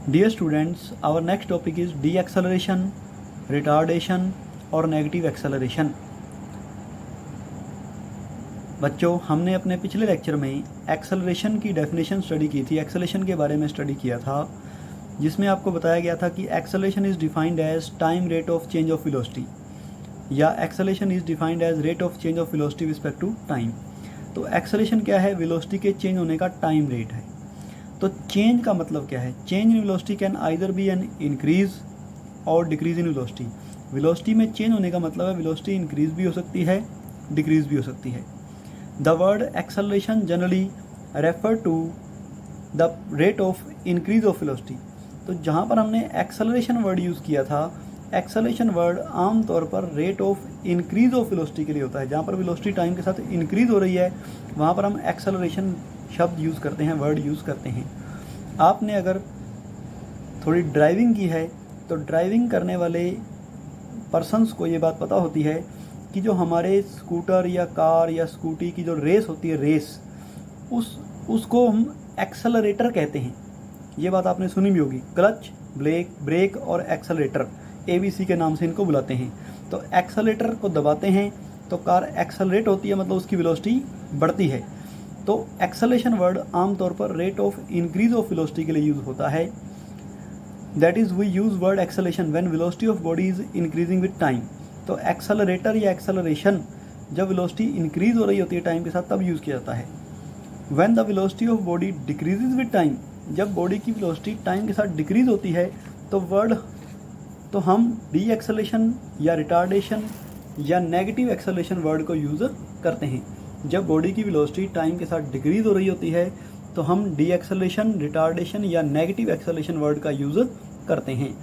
Dear students, our next topic is deceleration, retardation और negative acceleration. बच्चों, हमने अपने पिछले लेक्चर में एक्सेलरेशन की डेफिनेशन स्टडी की थी, एक्सेलरेशन के बारे में स्टडी किया था, जिसमें आपको बताया गया था कि acceleration is defined as time rate of change of velocity, या acceleration is defined as rate of change of velocity respect to time. तो एक्सेलरेशन क्या है? वेलोसिटी के चेंज होने का टाइम रेट है। तो चेंज का मतलब क्या है? Change in velocity can either be an increase or decrease in velocity. Velocity में चेंज होने का मतलब है वेलोसिटी इंक्रीज भी हो सकती है, डिक्रीज भी हो सकती है। The word acceleration generally refer to the rate of increase of velocity. तो जहाँ पर हमने एक्सेलरेशन वर्ड यूज़ किया था, एक्सेलरेशन वर्ड आमतौर पर rate of increase of velocity के लिए होता है। जहाँ पर वेलोसिटी टाइम के साथ इंक्रीज हो रही है, वहाँ पर हम एक्सेलरेशन शब्द यूज़ करते हैं, वर्ड यूज़ करते हैं। आपने अगर थोड़ी ड्राइविंग की है तो ड्राइविंग करने वाले पर्सन्स को ये बात पता होती है कि जो हमारे स्कूटर या कार या स्कूटी की जो रेस होती है, रेस उसको हम एक्सेलरेटर कहते हैं। ये बात आपने सुनी भी होगी। क्लच, ब्रेक और एक्सेलरेटर, ABC के नाम से इनको बुलाते हैं। तो एक्सेलरेटर को दबाते हैं तो कार एक्सेलरेट होती है, मतलब उसकी वेलोसिटी बढ़ती है। तो एक्सेलरेशन वर्ड आमतौर पर rate of increase of velocity के लिए यूज़ होता है। That is we use word acceleration when velocity of body is increasing with time. तो एक्सेलरेटर या एक्सेलरेशन जब वेलोसिटी इंक्रीज हो रही होती है टाइम के साथ, तब यूज़ किया जाता है। When the velocity of body decreases with time, जब बॉडी की वेलोसिटी टाइम के साथ डिक्रीज होती है तो हम डी एक्सेलरेशन या रिटार्डेशन या नेगेटिव एक्सेलरेशन वर्ड को यूज़ करते हैं। जब बॉडी की वेलोसिटी टाइम के साथ डिक्रीज हो रही होती है तो हम डी एक्सेलरेशन, रिटार्डेशन या नेगेटिव एक्सेलरेशन वर्ड का यूज़ करते हैं।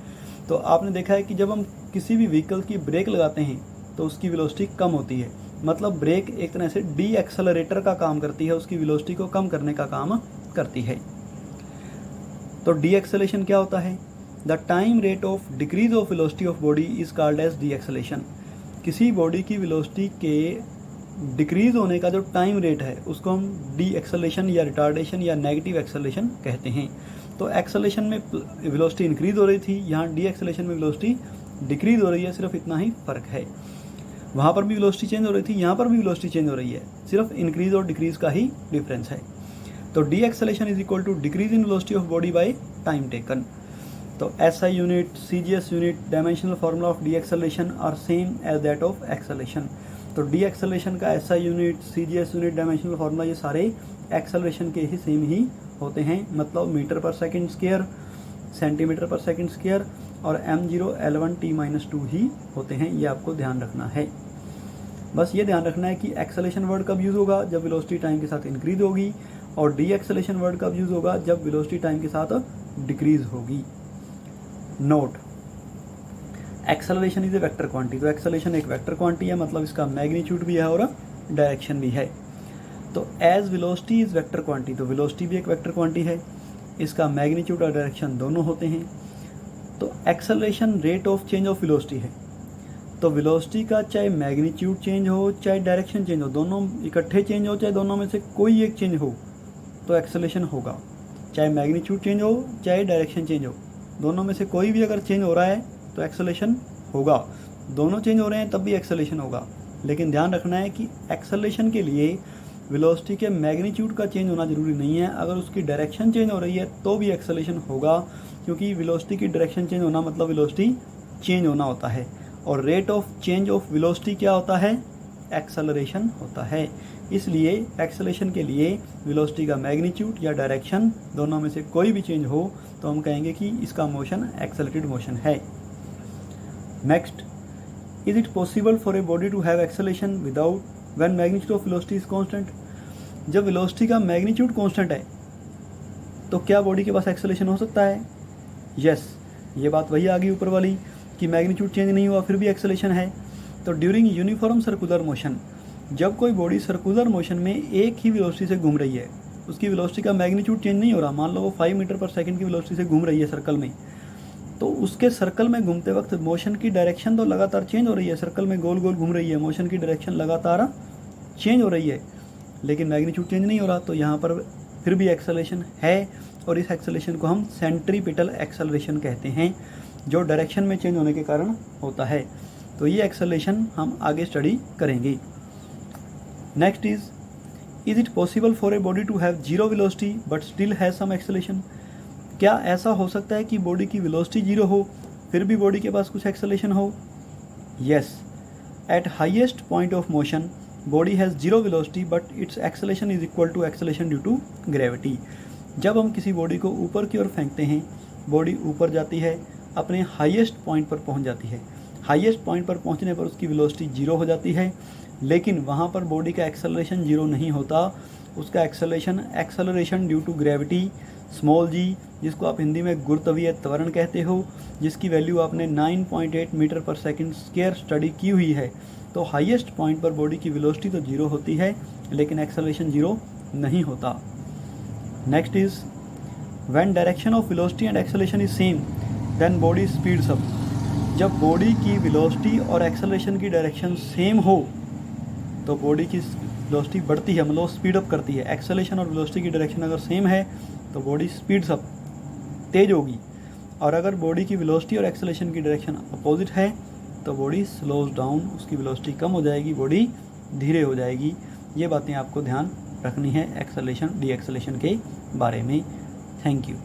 तो आपने देखा है कि जब हम किसी भी व्हीकल की ब्रेक लगाते हैं तो उसकी वेलोसिटी कम होती है, मतलब ब्रेक एक तरह से डी एक्सेलरेटर का काम करती है, उसकी वेलोसिटी को कम करने का काम करती है। तो डी एक्सेलरेशन क्या होता है? The time rate of decrease of velocity of body is called as deceleration. किसी बॉडी की वेलोसिटी के डिक्रीज होने का जो टाइम रेट है उसको हम डी एक्सेलरेशन या रिटार्डेशन या नेगेटिव एक्सेलरेशन कहते हैं। तो एक्सेलरेशन में वेलोसिटी इंक्रीज हो रही थी, यहाँ डी एक्सेलरेशन में वेलोसिटी डिक्रीज हो रही है, सिर्फ इतना ही फ़र्क है। वहाँ पर भी वेलोसिटी चेंज हो रही थी, यहाँ पर भी वेलोसिटी चेंज हो रही है, सिर्फ इंक्रीज और डिक्रीज का ही डिफरेंस है। तो deceleration is equal to decrease in velocity of body by time taken. तो SI unit, CGS unit, dimensional formula of deceleration are same as that of acceleration. तो deceleration का SI unit, CGS unit, dimensional formula ये सारे acceleration के ही same ही होते हैं, मतलब metre पर सेकंड स्क्वायर, सेंटीमीटर पर सेकंड स्क्वायर और m0 L1 T-2 ही होते हैं। ये आपको ध्यान रखना है। बस ये ध्यान रखना है कि एक्सेलरेशन वर्ड कब यूज़ होगा? जब वेलोसिटी टाइम के साथ इंक्रीज होगी, और डी एक्सेलरेशन वर्ड कब यूज़ होगा? जब वेलोसिटी टाइम के साथ डिक्रीज होगी। Note, acceleration is a vector quantity. तो एक्सेलरेशन एक वेक्टर क्वांटिटी है, मतलब इसका मैग्नीट्यूड भी है और डायरेक्शन भी है। तो as velocity is vector quantity, तो वेलोसिटी भी एक वेक्टर क्वांटिटी है, इसका मैग्नीट्यूड और डायरेक्शन दोनों होते हैं। तो acceleration rate of change of velocity है। तो वेलोसिटी का चाहे मैग्नीट्यूड चेंज हो चाहे डायरेक्शन चेंज हो, दोनों इकट्ठे चेंज हो चाहे दोनों में से कोई एक चेंज हो, तो एक्सेलरेशन होगा। चाहे मैग्नीट्यूड चेंज हो चाहे डायरेक्शन चेंज हो, दोनों में से कोई भी अगर चेंज हो रहा है तो एक्सेलरेशन होगा। दोनों चेंज हो रहे हैं तब भी एक्सेलरेशन होगा। लेकिन ध्यान रखना है कि एक्सेलरेशन के लिए वेलोसिटी के मैग्नीट्यूड का चेंज होना ज़रूरी नहीं है। अगर उसकी डायरेक्शन चेंज हो रही है तो भी एक्सेलरेशन होगा, क्योंकि वेलोसिटी की डायरेक्शन चेंज होना मतलब वेलोसिटी चेंज होना होता है। और rate of change of velocity क्या होता है? एक्सेलरेशन होता है। इसलिए एक्सेलरेशन के लिए वेलोसिटी का मैग्नीट्यूड या डायरेक्शन दोनों में से कोई भी चेंज हो तो हम कहेंगे कि इसका मोशन एक्सेलरेटेड मोशन है। Next, is it possible for a body to have acceleration without when magnitude of velocity is constant? जब वेलोसिटी का मैग्नीट्यूड कांस्टेंट है तो क्या बॉडी के पास एक्सेलरेशन हो सकता है? यस, ये बात वही आ गई ऊपर वाली कि मैग्नीट्यूड चेंज नहीं हुआ फिर भी एक्सेलरेशन है। तो ड्यूरिंग यूनिफॉर्म सर्कुलर मोशन, जब कोई बॉडी सर्कुलर मोशन में एक ही वेलोसिटी से घूम रही है, उसकी वेलोसिटी का मैग्नीट्यूड चेंज नहीं हो रहा, मान लो वो 5 मीटर पर सेकंड की वेलोसिटी से घूम रही है सर्कल में, तो उसके सर्कल में घूमते वक्त मोशन की डायरेक्शन तो लगातार चेंज हो रही है, सर्कल में गोल गोल घूम रही है, मोशन की डायरेक्शन लगातार चेंज हो रही है, लेकिन मैग्नीट्यूड चेंज नहीं हो रहा। तो यहाँ पर फिर भी एक्सेलरेशन है, और इस एक्सेलरेशन को हम सेंट्रीपिटल एक्सेलरेशन कहते हैं, जो डायरेक्शन में चेंज होने के कारण होता है। तो ये एक्सेलरेशन हम आगे स्टडी करेंगे। Next is it possible for a body to have zero velocity but still has some acceleration? क्या ऐसा हो सकता है कि बॉडी की वेलोसिटी जीरो हो फिर भी बॉडी के पास कुछ एक्सेलरेशन हो? Yes, at highest point of motion body has zero velocity but its acceleration is equal to acceleration due to gravity. जब हम किसी बॉडी को ऊपर की ओर फेंकते हैं, बॉडी ऊपर जाती है, अपने हाईएस्ट पॉइंट पर पहुंच जाती है। हाईएस्ट पॉइंट पर पहुंचने पर उसकी वेलोसिटी जीरो हो जाती है, लेकिन वहां पर बॉडी का एक्सेलरेशन जीरो नहीं होता। उसका acceleration due to gravity small g, जिसको आप हिंदी में गुरुत्वीय त्वरण कहते हो, जिसकी वैल्यू आपने 9.8 मीटर पर सेकंड स्क्वायर स्टडी की हुई है। तो हाईएस्ट पॉइंट पर बॉडी की वेलोसिटी तो जीरो होती है, लेकिन एक्सेलरेशन जीरो नहीं होता। Next is when direction of velocity and acceleration is same then body speeds up. जब बॉडी की वेलोसिटी और एक्सेलरेशन की डायरेक्शन सेम हो तो बॉडी की वेलोसिटी बढ़ती है, मतलब स्पीड अप करती है। एक्सेलरेशन और वेलोसिटी की डायरेक्शन अगर सेम है तो बॉडी स्पीड्स अप, तेज होगी, और अगर बॉडी की वेलोसिटी और एक्सेलरेशन की डायरेक्शन अपोजिट है तो बॉडी स्लोज डाउन, उसकी वेलोसिटी कम हो जाएगी, बॉडी धीरे हो जाएगी। ये बातें आपको ध्यान रखनी है एक्सेलरेशन डी एक्सेलरेशन के बारे में। Thank you.